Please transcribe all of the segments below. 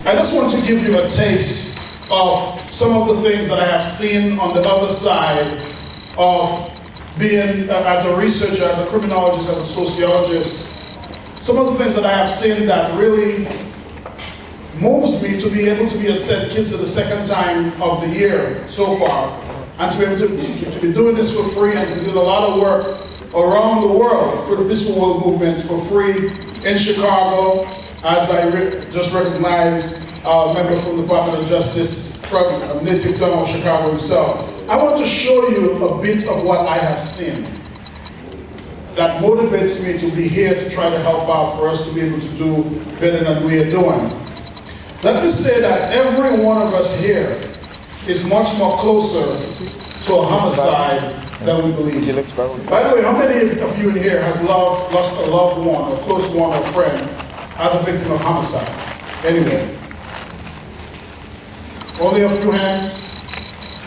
I just want to give you a taste of some of the things that I have seen on the other side of being, as a researcher, as a criminologist, as a sociologist, some of the things that I have seen that really moves me to be able to be at St. Kitts for the second time of the year so far, and to be able to be doing this for free, and to be doing a lot of work around the world for the Peaceful World Movement for free in Chicago, as I just recognized a member from the Department of Justice, from a native town of Chicago himself. I want to show you a bit of what I have seen that motivates me to be here to try to help out for us to be able to do better than we are doing. Let me say that every one of us here is much more closer to a homicide than we believe. By the way, how many of you in here has lost a loved one, a close one, or friend as a victim of homicide? Anyway. Only a few hands?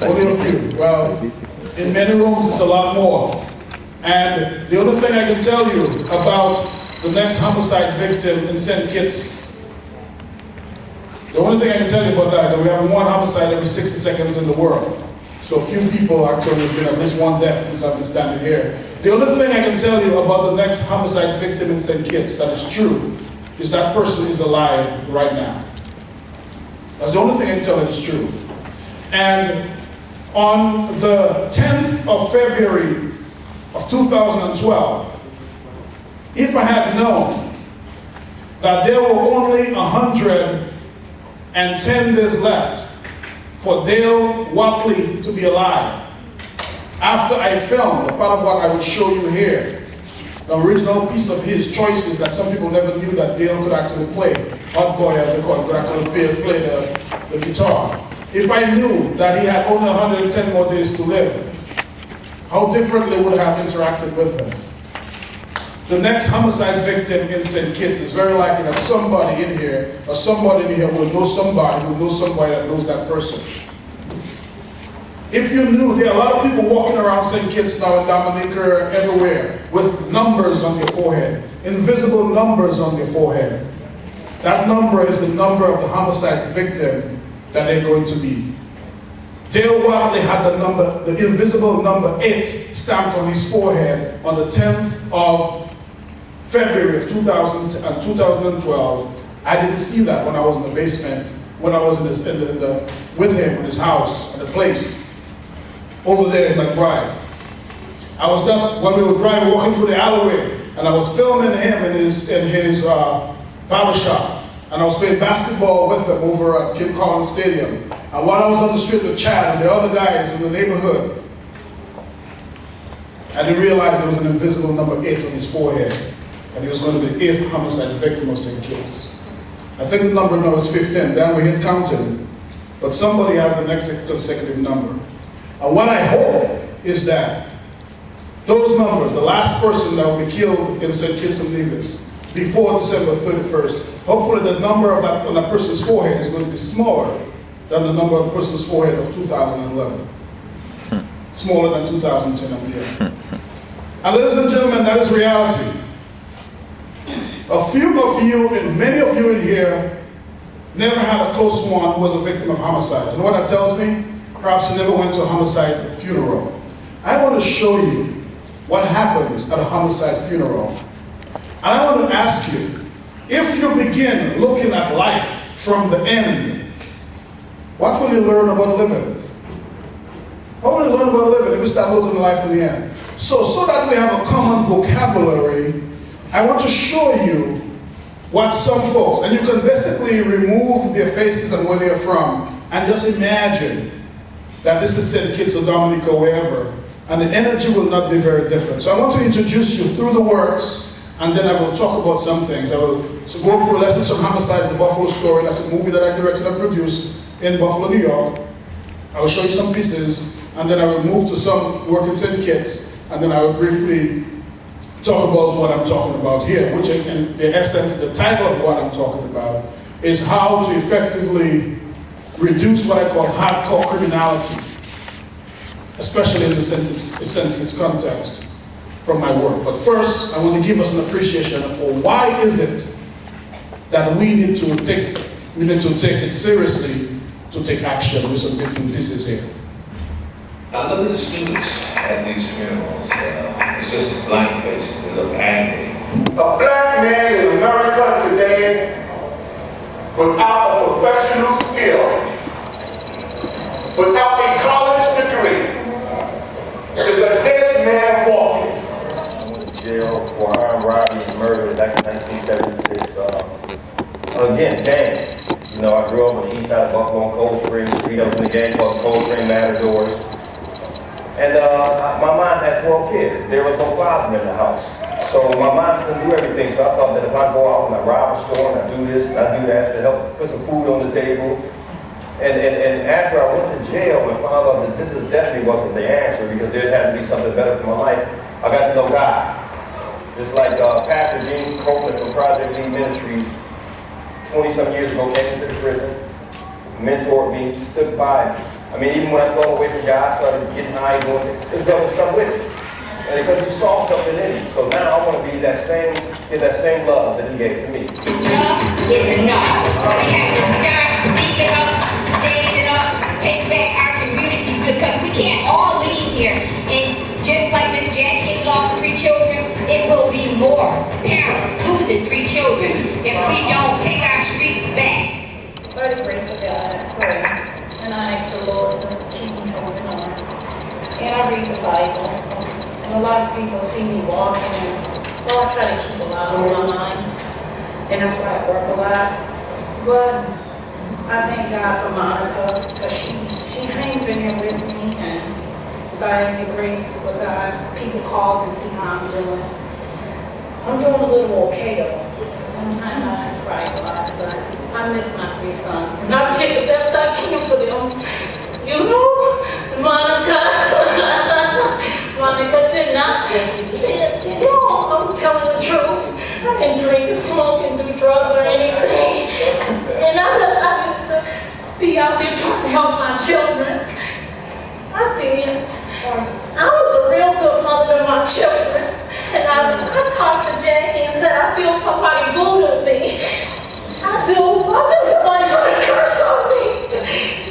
Only a few. Well, in many rooms it's a lot more. And the other thing I can tell you about the next homicide victim in St. Kitts, the only thing I can tell you about that we have one homicide every 60 seconds in the world. So a few people actually, there's been at least one death since I've been standing here. The other thing I can tell you about the next homicide victim in St. Kitts that is true is that person is alive right now. That's the only thing I can tell that is true. And on the 10th of February of 2012, if I had known that there were only 110 days left for Dale Watley to be alive, after I filmed a part of what I will show you here, the original piece of his choices that some people never knew that Dale could actually play, hot boy as they call it, could actually play the guitar. If I knew that he had only 110 more days to live, how differently would I have interacted with him? The next homicide victim in St. Kitts is very likely that somebody in here, or somebody in here will know somebody who knows somebody that knows that person. If you knew, there are a lot of people walking around St. Kitts now in Dominica, everywhere, with numbers on their forehead, invisible numbers on their forehead. That number is the number of the homicide victim that they're going to be. Dale Watley had the invisible number 8 stamped on his forehead on the 10th of February of 2012. I didn't see that when I was in the basement, when I was with him in his house, in the place, over there in McBride. I was there when we were driving, walking through the alleyway, and I was filming him in his barber shop. And I was playing basketball with him over at Kim Collins Stadium. And while I was on the street with Chad and the other guys in the neighborhood, I didn't realize there was an invisible number 8 on his forehead. And he was going to be the 8th homicide victim of St. Kitts. I think the number now is 15, then we hit counting. But somebody has the next consecutive number. And what I hope is that those numbers, the last person that will be killed in St. Kitts and Nevis, before December 31st, hopefully the number of that on that person's forehead is going to be smaller than the number on the person's forehead of 2011. Smaller than 2010 up here. And ladies and gentlemen, that is reality. A few of you, and many of you in here, never had a close one who was a victim of homicide. You know what that tells me? Perhaps you never went to a homicide funeral. I want to show you what happens at a homicide funeral. And I want to ask you, if you begin looking at life from the end, what will you learn about living? What will you learn about living if you start looking at life from the end? So that we have a common vocabulary, I want to show you what some folks, and you can basically remove their faces and where they're from, and just imagine that this is St. Kitts or Dominica, wherever, and the energy will not be very different. So I want to introduce you through the works, and then I will talk about some things. I will go through Lessons from Homicide, the Buffalo Story. That's a movie that I directed and produced in Buffalo, New York. I will show you some pieces, and then I will move to some work in St. Kitts, and then I will briefly talk about what I'm talking about here, which in the essence, the title of what I'm talking about is how to effectively reduce what I call hardcore criminality, especially in the sentence context from my work. But first, I want to give us an appreciation for why is it that we need to take we need to take it seriously, to take action with some bits and pieces here. I look at the students at these funerals, it's just blank faces, they look angry. A black man in America today, without a professional skill, without a college degree, is a dead man walking. I went to jail for armed robbery and murder back in 1976. Again, gangs. You know, I grew up on the east side of Buffalo on Cold Spring Street. I was in a gang called Cold Spring Matadors. And my mom had 12 kids. There was no father in the house. So my mom couldn't do everything. So I thought that if I go out and I rob a store and I do this and I do that to help put some food on the table. And after I went to jail and found out that this definitely wasn't the answer because there had to be something better for my life, I got to know God. Just like Pastor Gene Copeland from Project Lead Ministries, 20-some years ago, came into the prison, mentored me, stood by me. I mean, even when I fell away from God, started getting high, going, his brother stuck with me. And because he saw something in me. So now I want to be get that same love that he gave to me. Enough is enough. We have to start speaking up, standing up, take back our communities because we can't all leave here. And just like Miss Jackie lost 3 children, it will be more parents losing 3 children if we don't take our streets back. By the grace of God, I pray, and I ask the Lord to keep me holding on. And I read the Bible, and a lot of people see me walking, and well, I try to keep a lot on my mind, and that's why I work a lot. But I thank God for Monica, because she hangs in here with me, and by the grace of God, people call and see how I'm doing. I'm doing a little okay though. Sometimes I cry a lot, but I miss my 3 sons. And I did the best I can for them. You know, Monica did not. No, I'm telling the truth. I didn't drink, smoke, and do drugs or anything. And I used to be out there trying to help my children. I did. I was a real good mother to my children. And I talked to Jackie and said, I feel somebody voodoo me. I do. I feel somebody put a curse on me.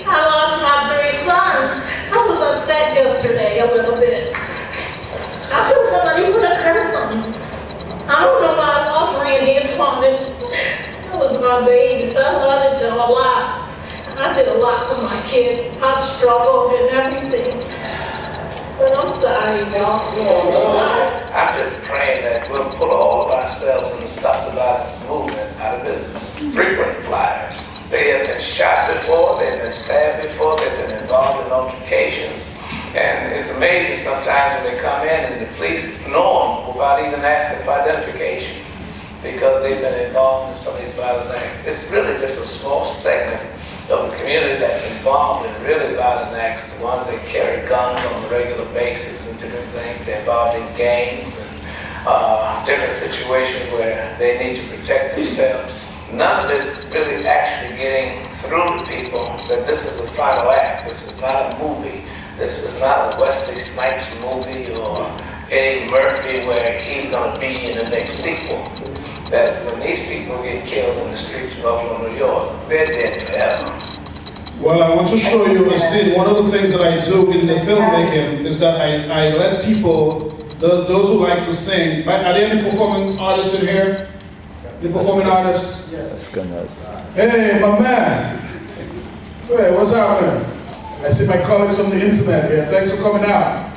I lost my 3 sons. I was upset yesterday a little bit. I feel somebody put a curse on me. I don't know why I lost Randy and Tommy. That was my babies. I loved them a lot. I did a lot for my kids. I struggled and everything. But I'm sorry, y'all. I'm just praying that we'll pull all of ourselves in the Stop the Violence movement out of business. Frequent flyers. They have been shot before, they've been stabbed before, they've been involved in altercations. And it's amazing sometimes when they come in and the police know them without even asking for identification because they've been involved in some of these violent acts. It's really just a small segment of the community that's involved in really violent acts, the ones that carry guns on a regular basis and different things. They're involved in gangs and different situations where they need to protect themselves. None of this really actually getting through to people that this is a final act. This is not a movie. This is not a Wesley Snipes movie or Eddie Murphy where he's going to be in the next sequel. That when these people get killed in the streets of Buffalo, New York, they're dead forever. Well, I want to show you a scene. One of the things that I do in the filmmaking is that I let people, those who like to sing, are there any performing artists in here? The performing artists? Yes. Hey, my man. Hey, what's up, man? I see my colleagues on the internet here. Thanks for coming out.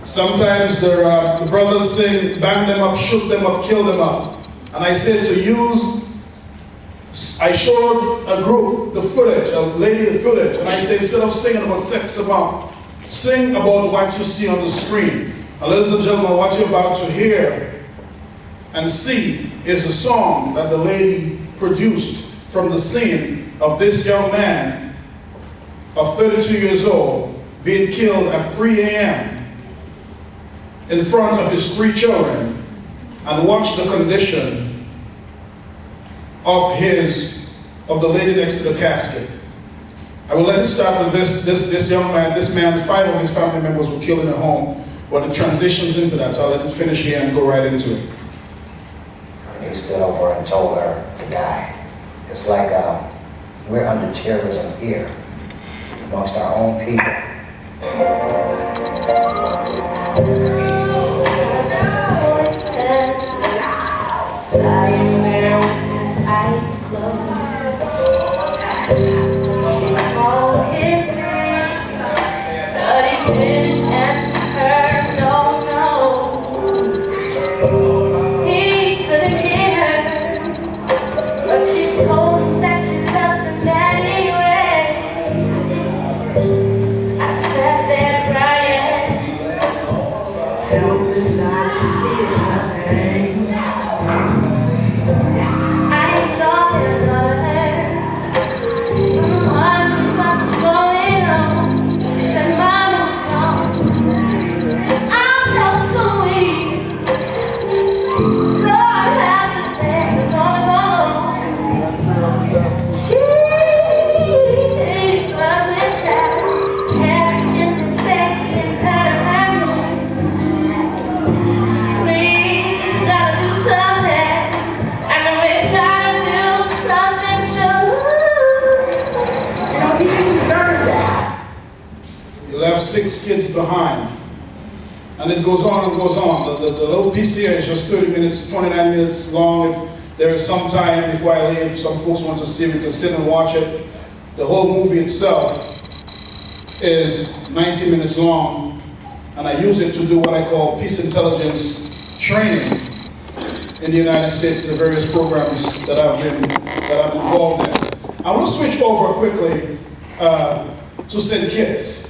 Sometimes the brothers sing, bang them up, shoot them up, kill them up. And I said to use, I showed a group the footage, a lady the footage, and I said instead of singing about sex about, sing about what you see on the screen. And ladies and gentlemen, what you're about to hear and see is a song that the lady produced from the scene of this young man of 32 years old being killed at 3 a.m. in front of his 3 children, and watch the condition of the lady next to the casket. I will let it start with this young man, this man. 5 of his family members were killed in their home, but it transitions into that, so I'll let it finish here and go right into it. And he stood over and told her to die. It's like we're under terrorism here amongst our own people. Lying there with his eyes closed, she called his name, but he didn't answer her, no. He couldn't hear her, but she told him that she loved him anyway. I sat there crying, helpless, I could feel her pain. I saw his daughter, wondering what was going on. She said, Mom, what's wrong? I felt so weak. Lord, I just said, I'm gonna go home. She was with child, carrying in the baby and had her room. We gotta do something. And we gotta do something to he deserved that. He left 6 kids behind. And it goes on and goes on. The little piece here is just 30 minutes, 29 minutes long. If there is some time before I leave, some folks want to see it, we can sit and watch it. The whole movie itself is 90 minutes long. And I use it to do what I call peace intelligence training in the United States, the various programs that I'm involved in. I want to switch over quickly to St. Kitts.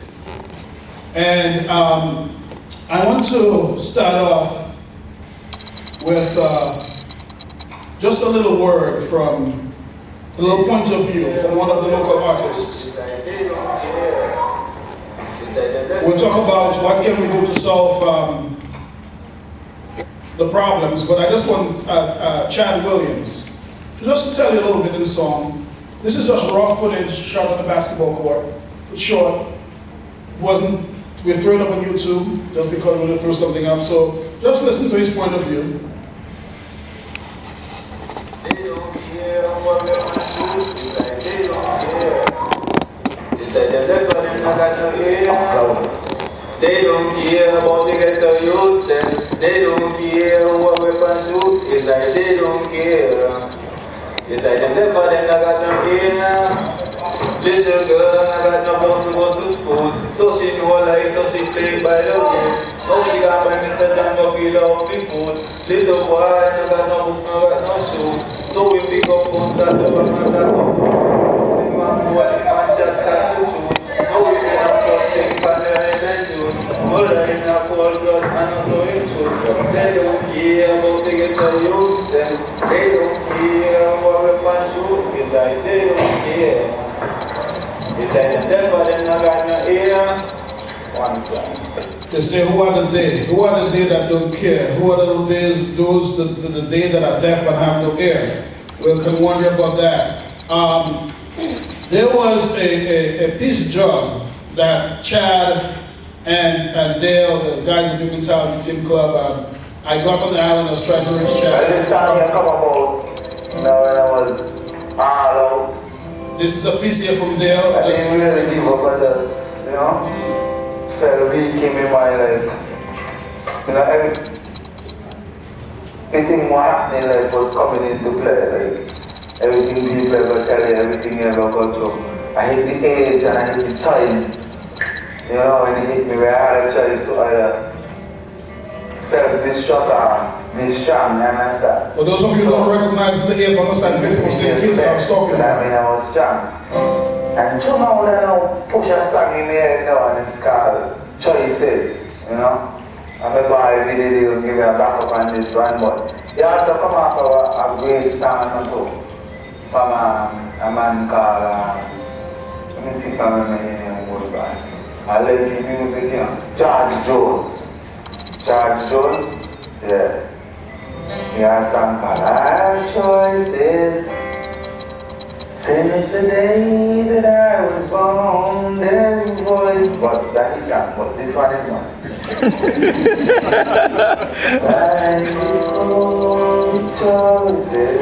And I want to start off with just a little word from a little point of view from one of the local artists. We'll talk about what can we do to solve the problems, but I just want Chad Williams to just tell you a little bit in the song. This is just raw footage shot on the basketball court. It's short. We threw it up on YouTube just because we threw something up. So just listen to his point of view. They don't care what we want to do. They don't care. It's like the leopard and I got no ear. They don't care about the ghetto youth. They don't care what we pursue. It's like they don't care. It's like the leopard and I got no ear. Little girl and I got no bound to go to school. So she know life, so she play by the rules. Now she got by Mr. John go feel off the food. Little boy and I got no book, no got no shoes. So we pick up bones that over and that up. The man go and the man just has to choose. Now we been up plus thing for the head and juice. Mother in a cold blood and also in food. They don't care about the ghetto youth. They don't care what we pursue. It's like they don't care. It's like the devil and I got no ear. One time. They say, who are the day? Who are the day that don't care? Who are the days, the day that are deaf and have no ear? We can wonder about that. There was a peace job that Chad and Dale, the guys in the Criminality Team Club, I got on the island, I was trying to reach Chad. This song here come about, when I was all out. This is a piece here from Dale. I didn't really give up, I just, felt weak in my mind, everything what happened in life was coming into play, everything people ever tell you, everything you ever go through. I hit the age and I hit the time, when it hit me where I had a choice to either self-destruct or be strong, you understand? For those of you who don't recognize the air from the side 50% kids I was talking about. I was strong. And you know that I push a song in the air now and it's called Choices, And my boy really did give me a backup on this one, but he also come off of a great song too from a man called, let me see if I remember his name was by. I like his music, George Jones. George Jones? Yeah. He has a song called I Have Choices. Since the day that I was born, their voice, but that is not, but this one is not. Life is full of choices.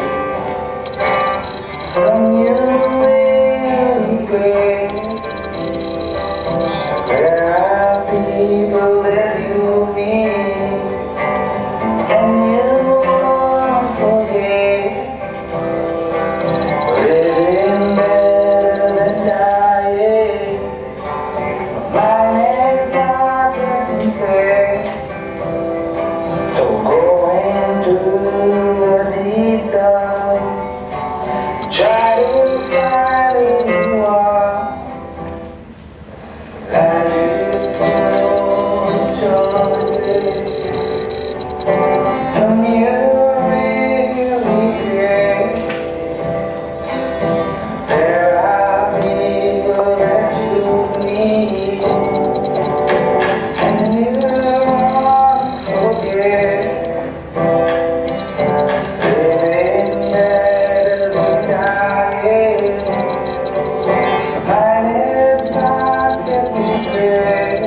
Some you may regret. There are people that you meet and you won't forget. Living better than dying. Mine is not getting sad. So go and do a deep dive. Try to find who you are. Life is full of choices. Some you may regret. There are people that you need and you won't forget. Living better than dying. Mine is not getting sick.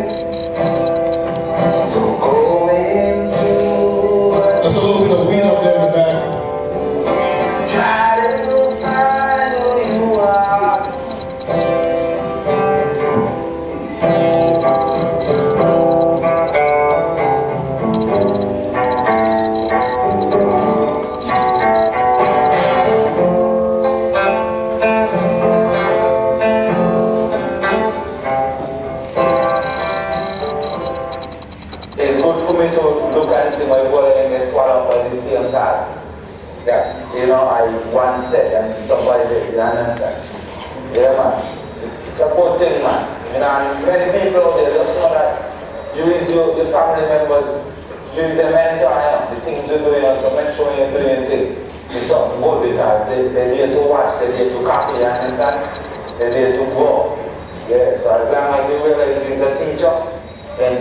So go into That's a little bit of weed up there in the back. try to find who you are. It's good for me to look and see my body and get swallowed at the same time. Yeah, you know, I one step and somebody did, you understand? Yeah, man. It's a good thing, man. You know, and many people out there just know that you is your family members, you is a mentor, the things you're doing, so make sure you're doing things. It's something good because they're there to watch, they're there to copy, you understand? They're there to grow. Yeah, so as long as you realize you're a teacher, then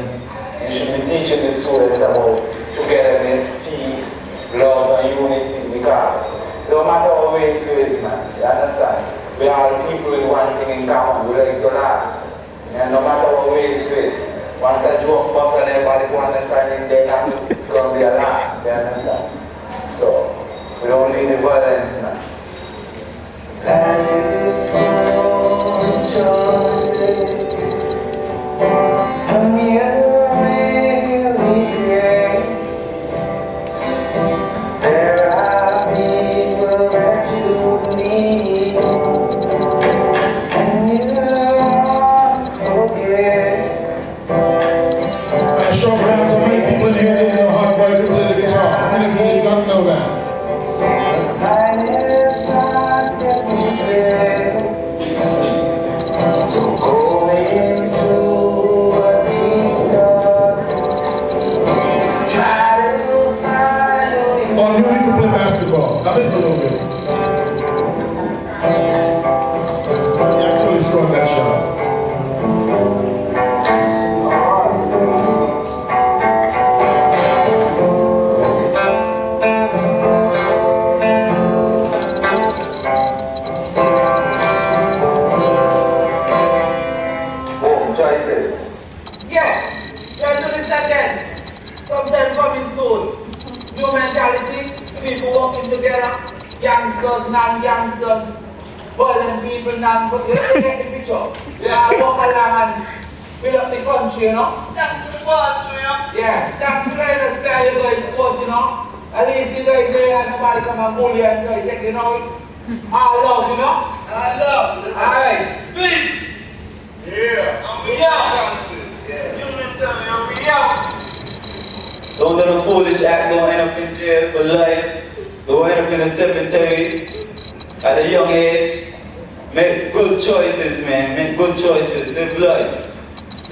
you should be teaching the students about togetherness, peace, love, and unity, because no matter how race you is, man, you understand? We are people with one thing in common, we like to laugh. And no matter how race you is, once a joke pops and everybody can understand in their language, it's going to be a laugh, you understand? So, we don't need the violence, man. Life is full of choices. Some you may regret. There are people that you need and you won't forget. I show of hands, how many people in here didn't know how to play the guitar? How many of you did not know that? Mine is not getting sick. So go into a deep dark. Try to find who you Oh, you need to play basketball. Now listen a little bit. He actually scored that shot. choices. Yeah, let's do this again. Sometime coming soon. New mentality, people working together, gangsters, non-gangsters, violent people, non-violent. You get the picture. Yeah, walk along and build up the country, you know. That's the part, you know. Yeah, that's the right style you guys quote, you know. At least you guys there and nobody come and bully and try to take, you know. All love, you know. All love. Alright. Big. Yeah. Don't do a foolish act, don't end up in jail for life. Don't end up in a cemetery at a young age. Make good choices, man. Make good choices. Live life.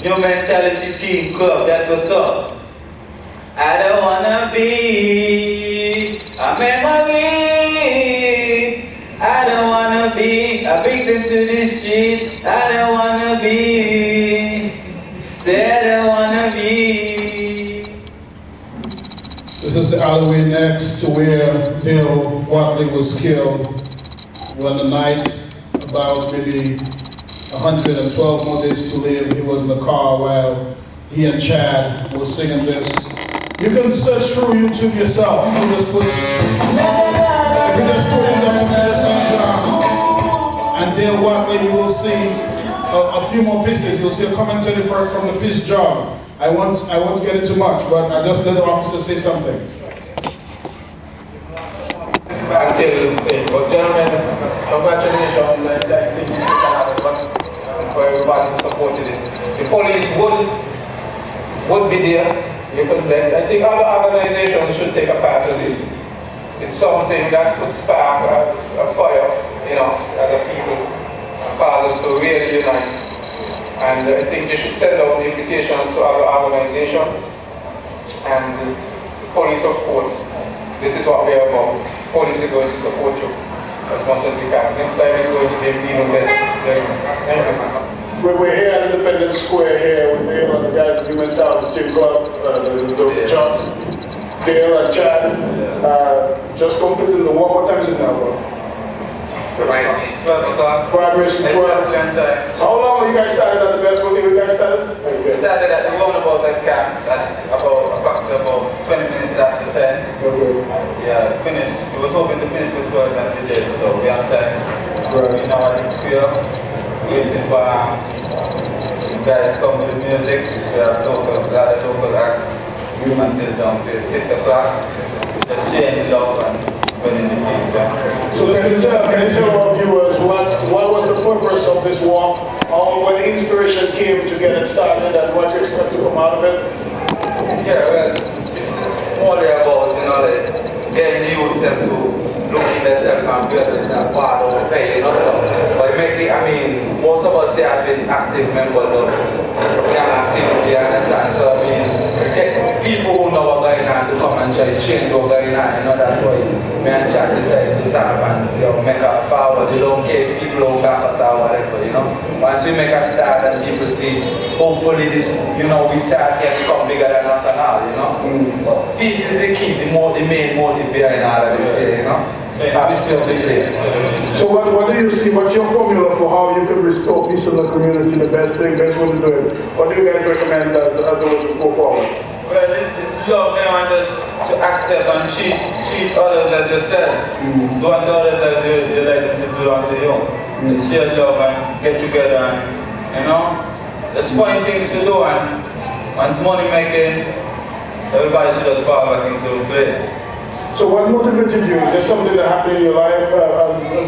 New mentality team club, that's what's up. I don't wanna be a memory. I don't wanna be a victim to the streets. I don't wanna be. Say I don't wanna be. This is the alleyway next to where Bill Watley was killed. When the night, about maybe 112 more days to live, he was in the car while he and Chad were singing this. You can search through YouTube yourself. If you just put in Dr. Sunshine. see a few more pieces. You'll see a commentary from the piece job. I won't get into much, but I just let the officer say something. But gentlemen, congratulations on that thing you have for everybody who supported it. The police would be there. You could let, I think other organizations should take a part of this. It's something that could spark a fire in us as a people, cause us to really unite. And I think you should send out invitations to other organizations. And the police, of course, this is what we're about. Police is going to support you as much as we can. Next time it's going to be even better. We're here at Independence Square here. We're here on the guy with Criminality Team Club, the John, Dale and Chad. Just completed the walk. What time is it now, bro? Right. 12 o'clock. Progress 12. How long have you guys started at the best? What have you guys started? We started at the roundabout at camps at approximately about 20 minutes after 10. Okay. Yeah, finished. We was hoping to finish with 12 and we did, so we have time. Right. We now at the square, waiting for the guys to come with the music. We have a lot of local acts until down till 6 o'clock. Just sharing love and spreading the peace. So can you tell our viewers what was the purpose of this walk, or when the inspiration came to get it started, and what you expect to come out of it? Yeah, well, it's more about, like getting the youth them to look in themselves and build that part of the pay, so. But most of us here have been active members of gang activity, you understand? So get people who know what's going on to come and try to change what's going on, that's why me and Chad decided to stand up and make a forward. You don't care if people don't back us or whatever, Once we make a start and people see, hopefully this, we start here become bigger than us and all, But peace is the key, the main motive behind all of this, So what do you see? What's your formula for how you can restore peace in the community? The best way to do it. What do you guys recommend as the way to go forward? Well, it's love them and just to accept and treat others as yourself. Do unto others as you like them to do unto you. Just share love and get together and just find things to do, and once money making, everybody should just fall back into place. So what motivated you? Is there something that happened in your life,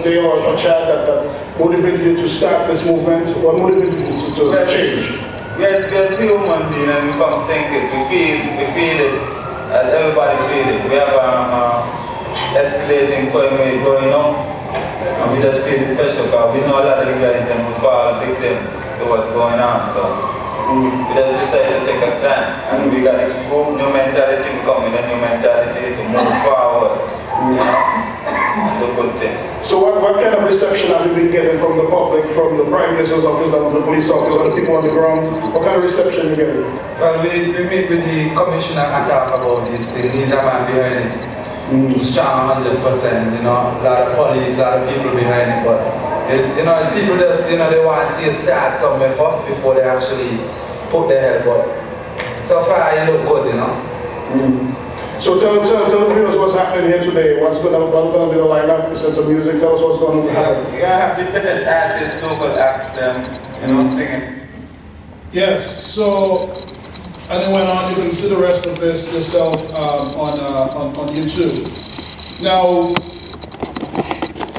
Dale or Chad, that motivated you to start this movement? What motivated you to change? We're human beings and we're from St. Kitts. We feel it as everybody feels it. We have escalating crime rate going up, and we just feel the pressure because we know a lot of the guys then will fall victims to what's going on. So we just decided to take a stand, and we got a good new mentality, becoming a new mentality to move forward, and do good things. So what kind of reception have you been getting from the public, from the Prime Minister's office, and the police office, and the people on the ground? What kind of reception are you getting? Well, we meet with the commissioner and talk about this thing. He's the man behind it. Strong 100%, a lot of police, a lot of people behind it, but people just, they want to see it start somewhere first before they actually put their help up. So far, it look good, So tell the viewers what's happening here today. What's going to be the lineup? Sense of music. Tell us what's going to happen. We're going to have the best artists, local acts, singing. Yes, so anyone on, you can see the rest of this yourself on YouTube. Now,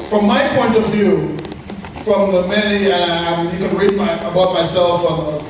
from my point of view, from the many, you can read about myself,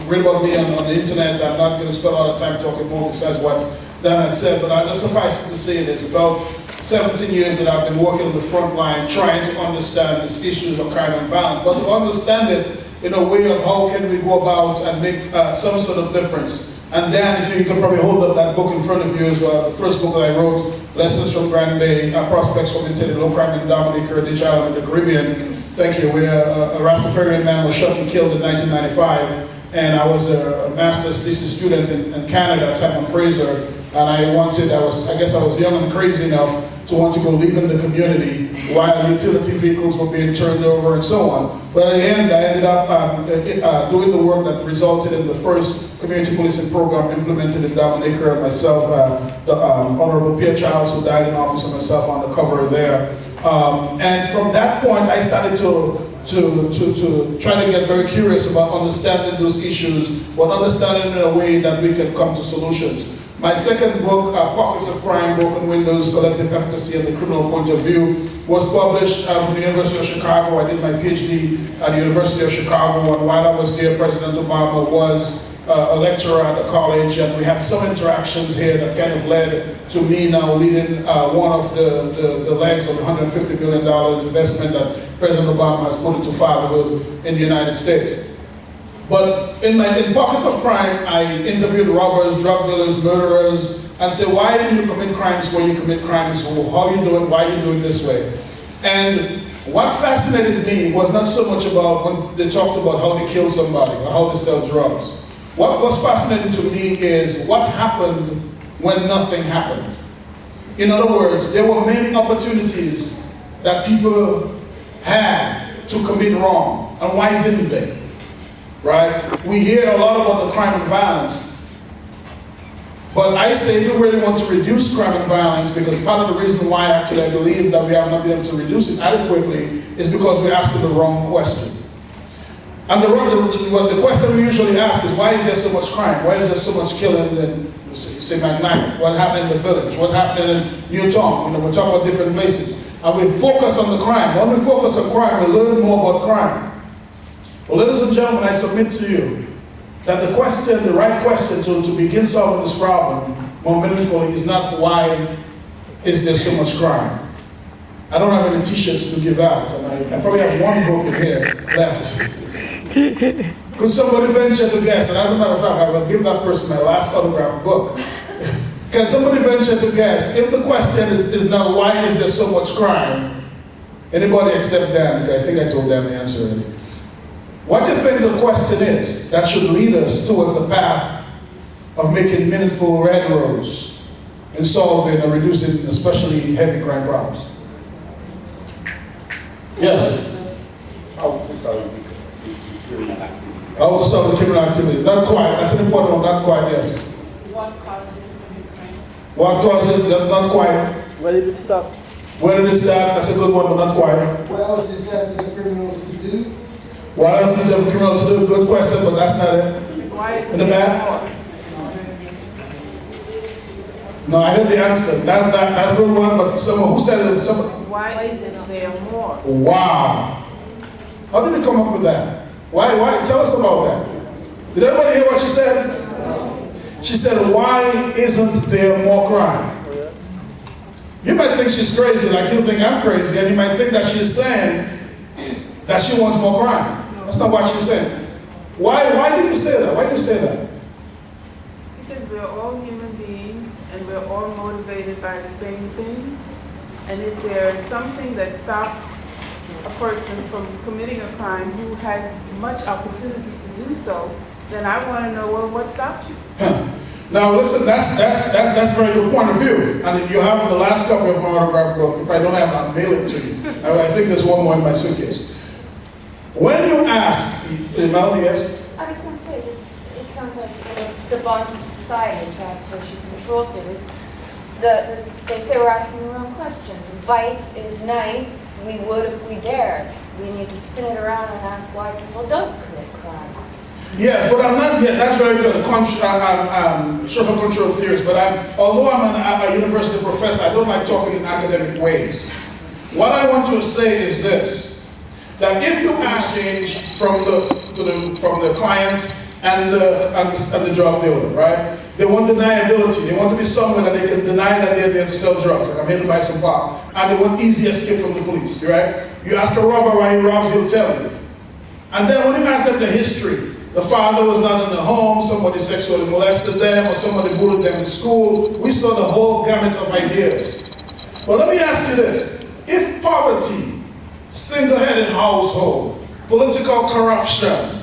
read about me on the internet. I'm not going to spend a lot of time talking more besides what Dan had said, but I just suffice it to say it is about 17 years that I've been working on the front line trying to understand these issues of crime and violence, but to understand it in a way of how can we go about and make some sort of difference. And then, if you can probably hold up that book in front of you as well, the first book that I wrote, Lessons from Grand Bay, Prospects from Intended Low Crime in Dominica, Rich Island, in the Caribbean. Thank you. Where a Rastafarian man was shot and killed in 1995, and I was a master's thesis student in Canada at Simon Fraser, and I guess I was young and crazy enough to want to go live in the community while utility vehicles were being turned over and so on. But at the end, I ended up doing the work that resulted in the first community policing program implemented in Dominica, and myself, the Honorable Pierre Childs, who died in office, and myself on the cover there. And from that point, I started to to try to get very curious about understanding those issues, but understanding in a way that we can come to solutions. My second book, Pockets of Crime, Broken Windows, Collective Efficacy and the Criminal Point of View, was published from the University of Chicago. I did my PhD at the University of Chicago, and while I was there, President Obama was a lecturer at the college, and we had some interactions here that kind of led to me now leading one of the legs of the $150 billion investment that President Obama has put into fatherhood in the United States. But in Pockets of Crime, I interviewed robbers, drug dealers, murderers, and say, why do you commit crimes where you commit crimes? How are you doing? Why are you doing this way? And what fascinated me was not so much about when they talked about how they kill somebody or how they sell drugs. What was fascinating to me is what happened when nothing happened. In other words, there were many opportunities that people had to commit wrong, and why didn't they? Right? We hear a lot about the crime and violence, but I say if we really want to reduce crime and violence, because part of the reason why actually I believe that we have not been able to reduce it adequately is because we're asking the wrong question. And the question we usually ask is, why is there so much crime? Why is there so much killing in, say, McKnight? What happened in the village? What happened in Newtown? We talk about different places. And we focus on the crime. When we focus on crime, we learn more about crime. Well, ladies and gentlemen, I submit to you that the question, the right question to begin solving this problem more meaningfully is not why is there so much crime. I don't have any t-shirts to give out, and I probably have one book in here left. Could somebody venture to guess? And as a matter of fact, I will give that person my last autographed book. Can somebody venture to guess if the question is not why is there so much crime? Anybody except Dan? I think I told Dan the answer already. What do you think the question is that should lead us towards the path of making meaningful inroads in solving or reducing especially heavy crime problems? Yes? How to start with criminal activity? How to start with criminal activity? Not quite. That's an important one. Not quite, yes. What causes it to be crime? What causes it? Not quite. Where did it stop? Where did it start? That's a good one, but not quite. What else is there for the criminals to do? What else is there for criminals to do? Good question, but that's not it. Why is In the back? No, I heard the answer. That's a good one, but someone who said it? Why is there more? Wow. How did you come up with that? Why? Tell us about that. Did everybody hear what she said? She said, why isn't there more crime? You might think she's crazy, like you think I'm crazy, and you might think that she's saying that she wants more crime. That's not what she's saying. Why did you say that? Why did you say that? Because we're all human beings and we're all motivated by the same things. And if there's something that stops a person from committing a crime who has much opportunity to do so, then I want to know, well, what stopped you? Now listen, that's a very good point of view. And you have the last copy of my autograph book. If I don't have it, I'll mail it to you. I think there's one more in my suitcase. When you ask, Melody, yes? I was going to say, it sounds like the bond to society drives social control theories. They say we're asking the wrong questions. Vice is nice, we would if we dared. We need to spin it around and ask why people don't commit crime. Yes, but I'm not yet. That's very good. Social control theories. But although I'm a university professor, I don't like talking in academic ways. What I want to say is this: that if you ask change from the client and the drug dealer, right? They want deniability. They want to be somewhere that they can deny that they're there to sell drugs. Like, I'm here to buy some pot, and they want easy escape from the police, right? You ask a robber why he robs, he'll tell you. And then when you ask them the history, the father was not in the home, somebody sexually molested them, or somebody bullied them in school. We saw the whole gamut of ideas. But let me ask you this. If poverty, single-headed household, political corruption,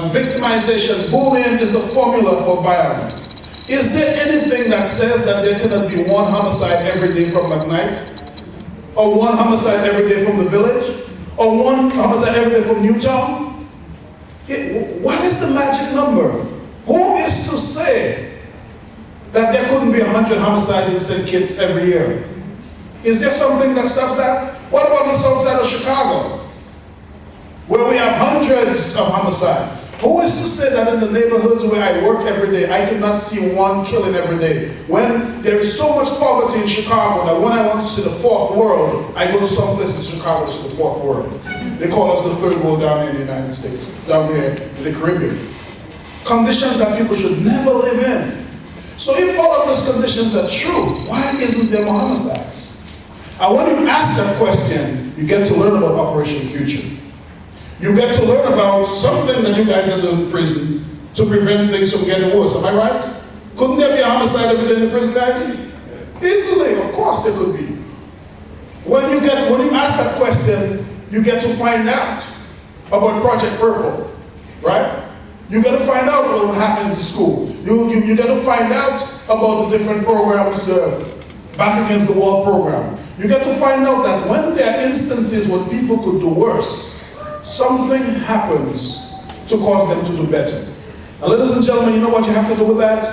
victimization, bullying is the formula for violence, is there anything that says that there cannot be one homicide every day from McKnight? Or one homicide every day from the village? Or one homicide every day from Newtown? What is the magic number? Who is to say that there couldn't be 100 homicides in St. Kitts every year? Is there something that stops that? What about the south side of Chicago? where we have hundreds of homicides. Who is to say that in the neighborhoods where I work every day, I cannot see one killing every day? When there is so much poverty in Chicago that when I want to see the fourth world, I go to some place in Chicago to see the fourth world. They call us the third world down here in the United States, down here in the Caribbean. Conditions that people should never live in. So if all of those conditions are true, why isn't there more homicides? And when you ask that question, you get to learn about Operation Future. You get to learn about something that you guys are doing in prison to prevent things from getting worse. Am I right? Couldn't there be a homicide every day in the prison, guys? Easily, of course there could be. When you ask that question, you get to find out about Project Purple, right? You get to find out what happened in the school. You get to find out about the different programs, Back Against the Wall program. You get to find out that when there are instances when people could do worse, something happens to cause them to do better. Now, ladies and gentlemen, you know what you have to do with that?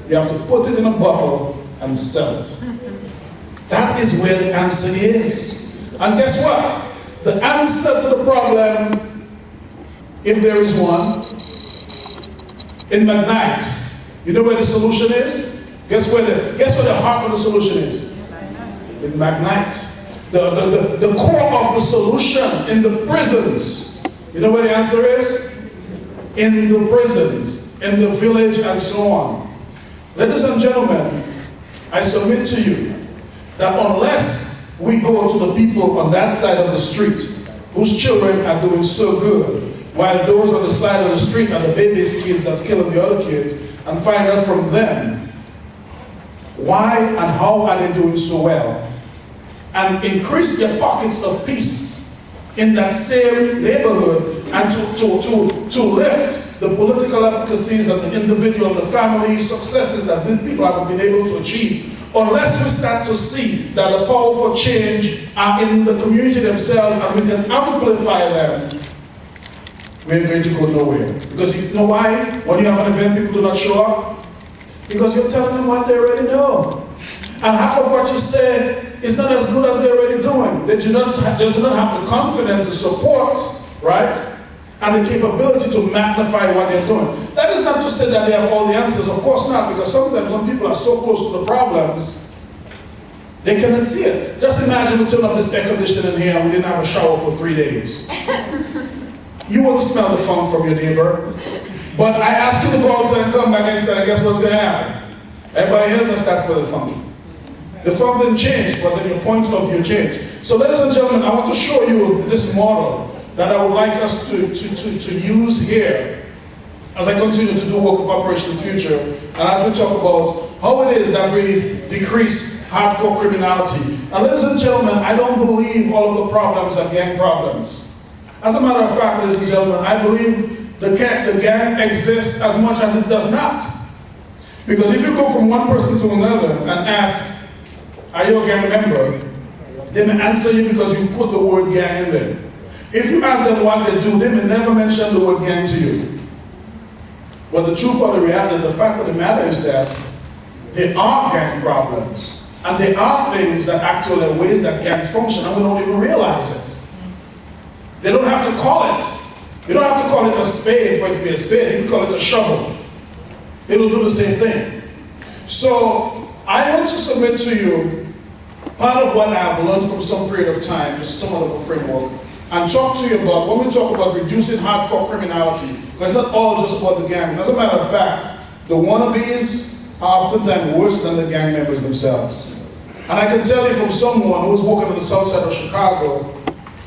You have to put it in a bottle and sell it. That is where the answer is. And guess what? The answer to the problem, if there is one, in McKnight. You know where the solution is? Guess where the heart of the solution is? In McKnight. The core of the solution in the prisons. You know where the answer is? In the prisons, in the village, and so on. Ladies and gentlemen, I submit to you that unless we go to the people on that side of the street whose children are doing so good, while those on the side of the street are the baby's kids that's killing the other kids, and find out from them why and how are they doing so well, and increase their pockets of peace in that same neighborhood, and to lift the political efficacies of the individual and the family successes that these people have been able to achieve. Unless we start to see that the power for change are in the community themselves and we can amplify them, we're going to go nowhere. Because you know why? When you have an event, people do not show up? Because you're telling them what they already know. And half of what you say is not as good as they're already doing. They do not have the confidence, the support, right? And the capability to magnify what they're doing. That is not to say that they have all the answers. Of course not, because sometimes when people are so close to the problems, they cannot see it. Just imagine we turn off this air conditioning in here and we didn't have a shower for 3 days. You won't smell the funk from your neighbor. But I ask you to go outside and come back inside, and guess what's going to happen? Everybody here does start smelling the funk. The funk didn't change, but then your point of view changed. So ladies and gentlemen, I want to show you this model that I would like us to use here as I continue to do work of Operation Future, and as we talk about how it is that we decrease hardcore criminality. And ladies and gentlemen, I don't believe all of the problems are gang problems. As a matter of fact, ladies and gentlemen, I believe the gang exists as much as it does not. Because if you go from one person to another and ask, are you a gang member? They may answer you because you put the word gang in there. If you ask them what they do, they may never mention the word gang to you. But the truth of the reality, the fact of the matter is that there are gang problems. And there are things that actually are ways that gangs function and we don't even realize it. They don't have to call it. You don't have to call it a spade for it to be a spade. You can call it a shovel. It'll do the same thing. So I want to submit to you part of what I have learned from some period of time, just somewhat of a framework, and talk to you about, when we talk about reducing hardcore criminality, because it's not all just about the gangs. As a matter of fact, the wannabes are oftentimes worse than the gang members themselves. And I can tell you from someone who's working on the south side of Chicago,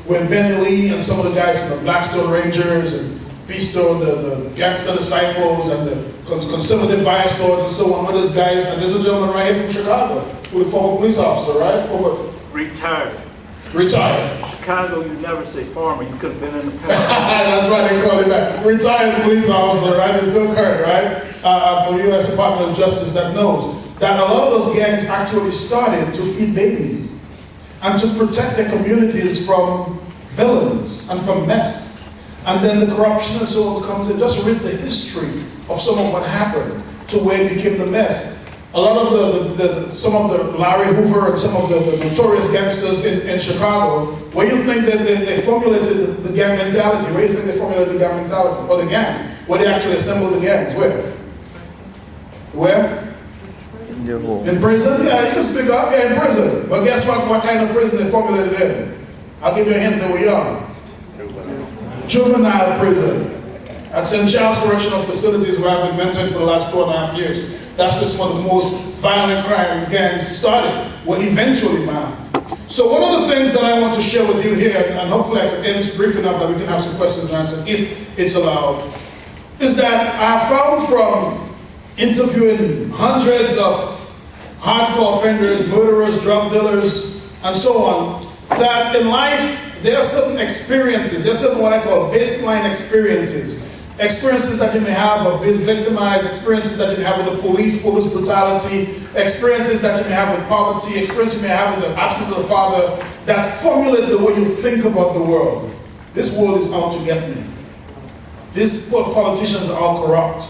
with Benny Lee and some of the guys from the Blackstone Rangers and Peastone, the Gangster Disciples and the Conservative Bias Lords and so on, with those guys, and there's a gentleman right here from Chicago, who's a former police officer, right? Retired. Chicago, you never say farmer, you could have been in the past. That's why they call it back. Retired police officer, right? It's still current, right? From the U.S. Department of Justice that knows that a lot of those gangs actually started to feed babies and to protect their communities from villains and from mess. And then the corruption and so on comes in. Just read the history of some of what happened to where it became the mess. a lot of some of the Larry Hoover and some of the notorious gangsters in Chicago, where you think that they formulated the gang mentality? Where you think they formulated the gang mentality? Or the gang? Where they actually assembled the gangs? Where? Where? In prison? Yeah, you can speak up. Yeah, in prison. But guess what kind of prison they formulated in? I'll give you a hint, they were young. Juvenile prison. At St. Charles Correctional Facilities, where I've been mentoring for the last 2.5 years. That's just one of the most violent crime gangs started, were eventually found. So one of the things that I want to share with you here, and hopefully I can end brief enough that we can have some questions and answers if it's allowed, is that I found from interviewing hundreds of hardcore offenders, murderers, drug dealers, and so on, that in life there are certain experiences, there are certain what I call baseline experiences. Experiences that you may have of being victimized, experiences that you may have with the police brutality, experiences that you may have with poverty, experiences you may have with the absence of the father, that formulate the way you think about the world. This world is out to get me. These politicians are all corrupt.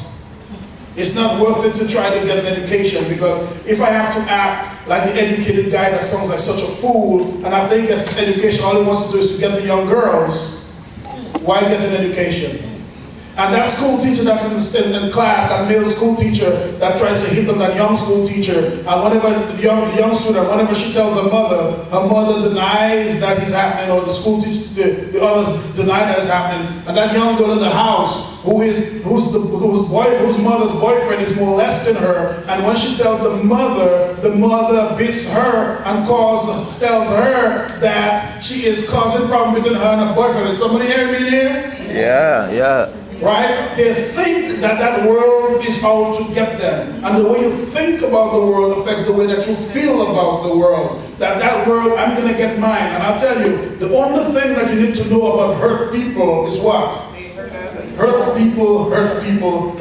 It's not worth it to try to get an education, because if I have to act like the educated guy that sounds like such a fool, and after he gets his education, all he wants to do is to get the young girls, why get an education? And that school teacher that's in class, that male school teacher that tries to hit on that young school teacher, and whenever the young student, whenever she tells her mother denies that it's happening, or the school teacher, the others deny that it's happening, and that young girl in the house whose mother's boyfriend is molesting her, and when she tells the mother beats her and tells her that she is causing problem between her and her boyfriend. Is somebody hearing me here? Yeah. Right? They think that world is out to get them. And the way you think about the world affects the way that you feel about the world. That world, I'm going to get mine. And I'll tell you, the only thing that you need to know about hurt people is what? Hurt people. Hurt people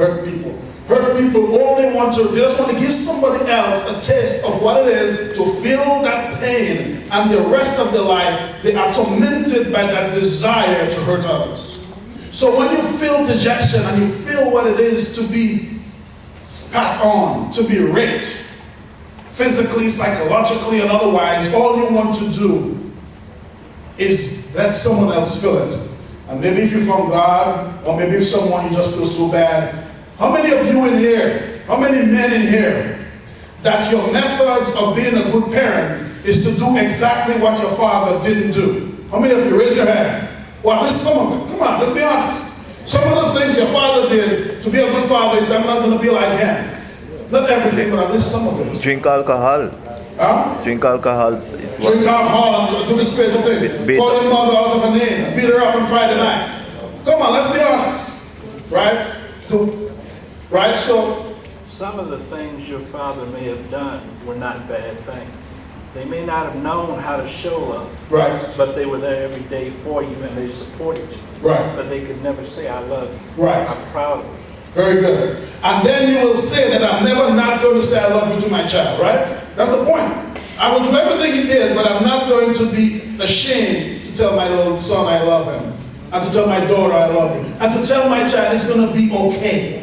only they just want to give somebody else a taste of what it is to feel that pain. And the rest of their life, they are tormented by that desire to hurt others. So when you feel dejection and you feel what it is to be spat on, to be raped, physically, psychologically, and otherwise, all you want to do is let someone else feel it. And maybe if you're from God, or maybe if someone you just feel so bad. How many of you in here, how many men in here, that your methods of being a good parent is to do exactly what your father didn't do? How many of you? Raise your hand. Well, at least some of it. Come on, let's be honest. Some of the things your father did to be a good father is, I'm not going to be like him. Not everything, but at least some of it. Drink alcohol. Huh? Drink alcohol. Drink alcohol and do this crazy thing. Call your mother out of her name and beat her up on Friday nights. Come on, let's be honest. Right? Right? So, some of the things your father may have done were not bad things. They may not have known how to show love, right? But they were there every day for you and they supported you, right? But they could never say, I love you, right? I'm proud of you. Very good. And then you will say that I'm never not going to say I love you to my child, right? That's the point. I will do everything he did, but I'm not going to be ashamed to tell my little son I love him, and to tell my daughter I love you, and to tell my child it's going to be okay.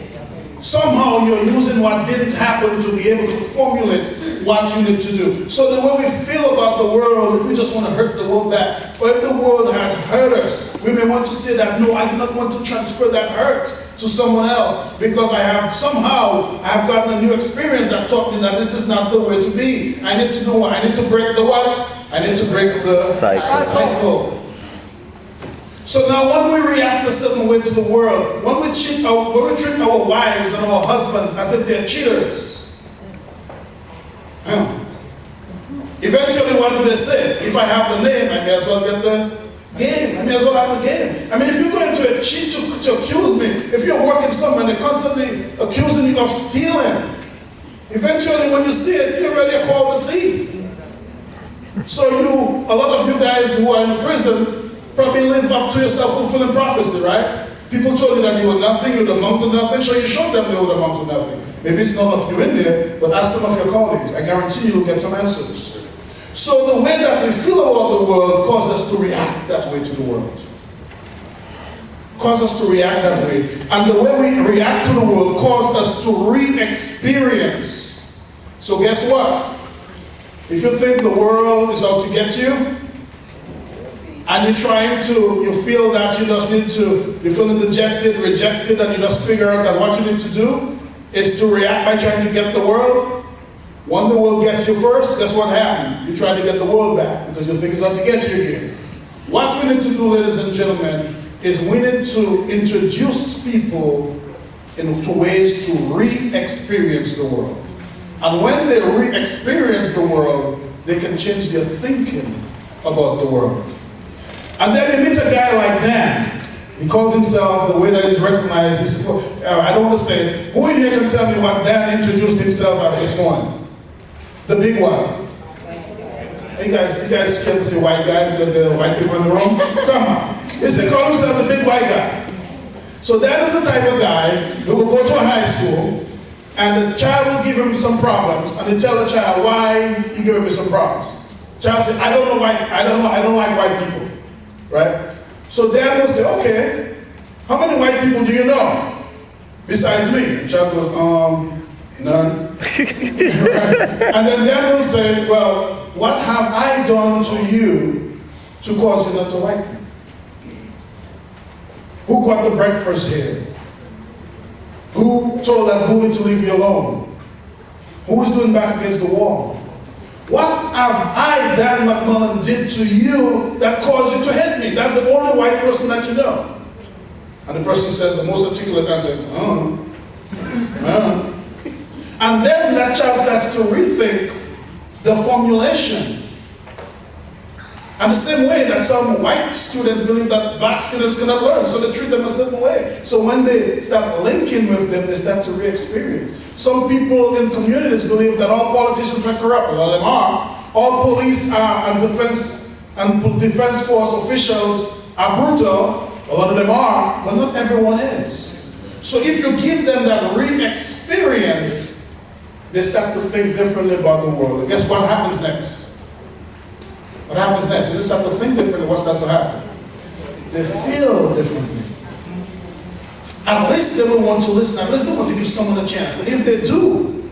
Somehow you're using what didn't happen to be able to formulate what you need to do. So the way we feel about the world, if we just want to hurt the world back, or if the world has hurt us, we may want to say that, no, I do not want to transfer that hurt to someone else, because I have gotten a new experience that taught me that this is not the way to be. I need to do what? I need to break the what? I need to break the cycle. So now when we react a certain way to the world, when we treat our wives and our husbands as if they're cheaters, eventually what do they say? If I have the name, I may as well get the game. I may as well have the game. I mean, if you're going to a cheat to accuse me, if you're working somewhere and they're constantly accusing you of stealing, eventually when you see it, you're already called a thief. So a lot of you guys who are in prison, probably live up to your self-fulfilling prophecy, right? People told you that you were nothing, you'd amount to nothing, so you showed them they would amount to nothing. Maybe it's none of you in there, but ask some of your colleagues. I guarantee you'll get some answers. So the way that we feel about the world causes us to react that way to the world. Causes us to react that way. And the way we react to the world causes us to re-experience So guess what? If you think the world is out to get you, and you feel that you just need to, you're feeling dejected, rejected, and you just figure out that what you need to do is to react by trying to get the world. When the world gets you first, guess what happened? You try to get the world back because you think it's out to get you again. What we need to do, ladies and gentlemen, is we need to introduce people into ways to re-experience the world. And when they re-experience the world, they can change their thinking about the world. And then you meet a guy like Dan. He calls himself the way that he's recognized. I don't want to say it. Who in here can tell me what Dan introduced himself as this morning? The big one. You guys scared to say white guy because there are white people in the room? Come on. He called himself the big white guy. So Dan is the type of guy who will go to a high school and the child will give him some problems and they tell the child, why you giving me some problems? The child says, I don't like white people. Right? So Dan will say, okay, how many white people do you know besides me? The child goes, none. Right? And then Dan will say, well, what have I done to you to cause you not to like me? Who got the breakfast here? Who told that bully to leave you alone? Who is doing back against the wall? What have I, Dan McMullen, did to you that caused you to hate me? That's the only white person that you know. And the person says, the most articulate answer, And then that child starts to rethink the formulation. And the same way that some white students believe that black students cannot learn, so they treat them a certain way. So when they start linking with them, they start to re-experience. Some people in communities believe that all politicians are corrupt. A lot of them are. All police and defense force officials are brutal. A lot of them are, but not everyone is. So if you give them that re-experience, they start to think differently about the world. And guess what happens next? What happens next? They start to think differently. What starts to happen? They feel differently. At least they will want to listen. At least they want to give someone a chance. And if they do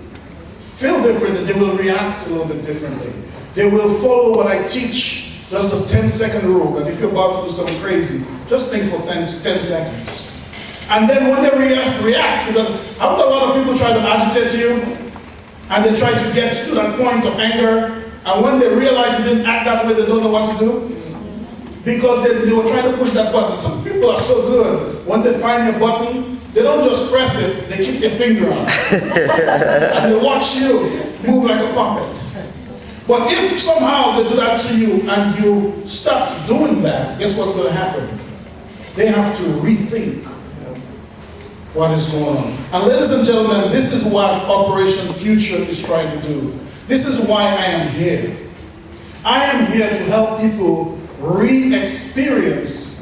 feel differently, they will react a little bit differently. They will follow what I teach, just the 10-second rule. That if you're about to do something crazy, just think for 10 seconds. And then when they react, because haven't a lot of people try to agitate you? And they try to get to that point of anger. And when they realize you didn't act that way, they don't know what to do. Because they were trying to push that button. Some people are so good. When they find a button, they don't just press it, they keep their finger on it. And they watch you move like a puppet. But if somehow they do that to you and you stop doing that, guess what's going to happen? They have to rethink what is going on. And ladies and gentlemen, this is what Operation Future is trying to do. This is why I am here. I am here to help people re-experience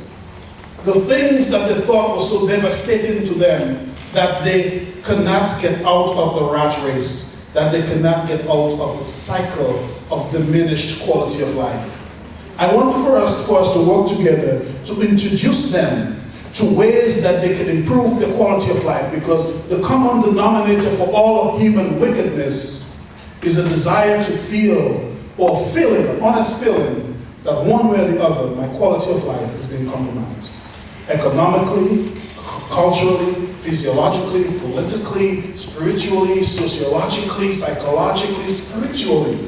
the things that they thought were so devastating to them that they could not get out of the rat race, that they could not get out of the cycle of diminished quality of life. I want for us to work together to introduce them to ways that they can improve their quality of life, because the common denominator for all of human wickedness is a desire to feel, or feeling, an honest feeling, that one way or the other, my quality of life is being compromised. Economically, culturally, physiologically, politically, spiritually, sociologically, psychologically, spiritually.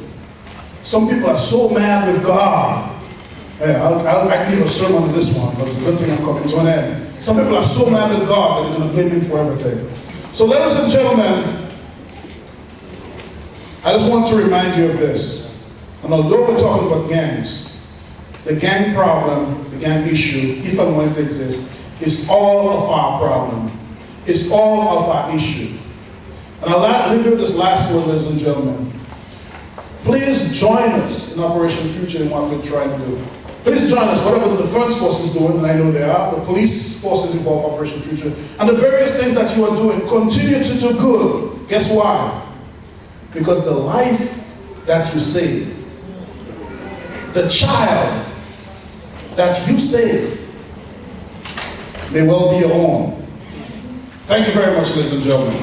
Some people are so mad with God. Hey, I give a sermon on this one, but it's a good thing I'm coming to an end. Some people are so mad with God that they're going to blame Him for everything. So ladies and gentlemen, I just want to remind you of this. And although we're talking about gangs, the gang problem, the gang issue, if and when it exists, is all of our problem. It's all of our issue. And I'll leave you with this last word, ladies and gentlemen. Please join us in Operation Future in what we're trying to do. Please join us, whatever the defense force is doing, and I know they are, the police forces involved in Operation Future, and the various things that you are doing, continue to do good. Guess why? Because the life that you save, the child that you save, may well be your own. Thank you very much, ladies and gentlemen.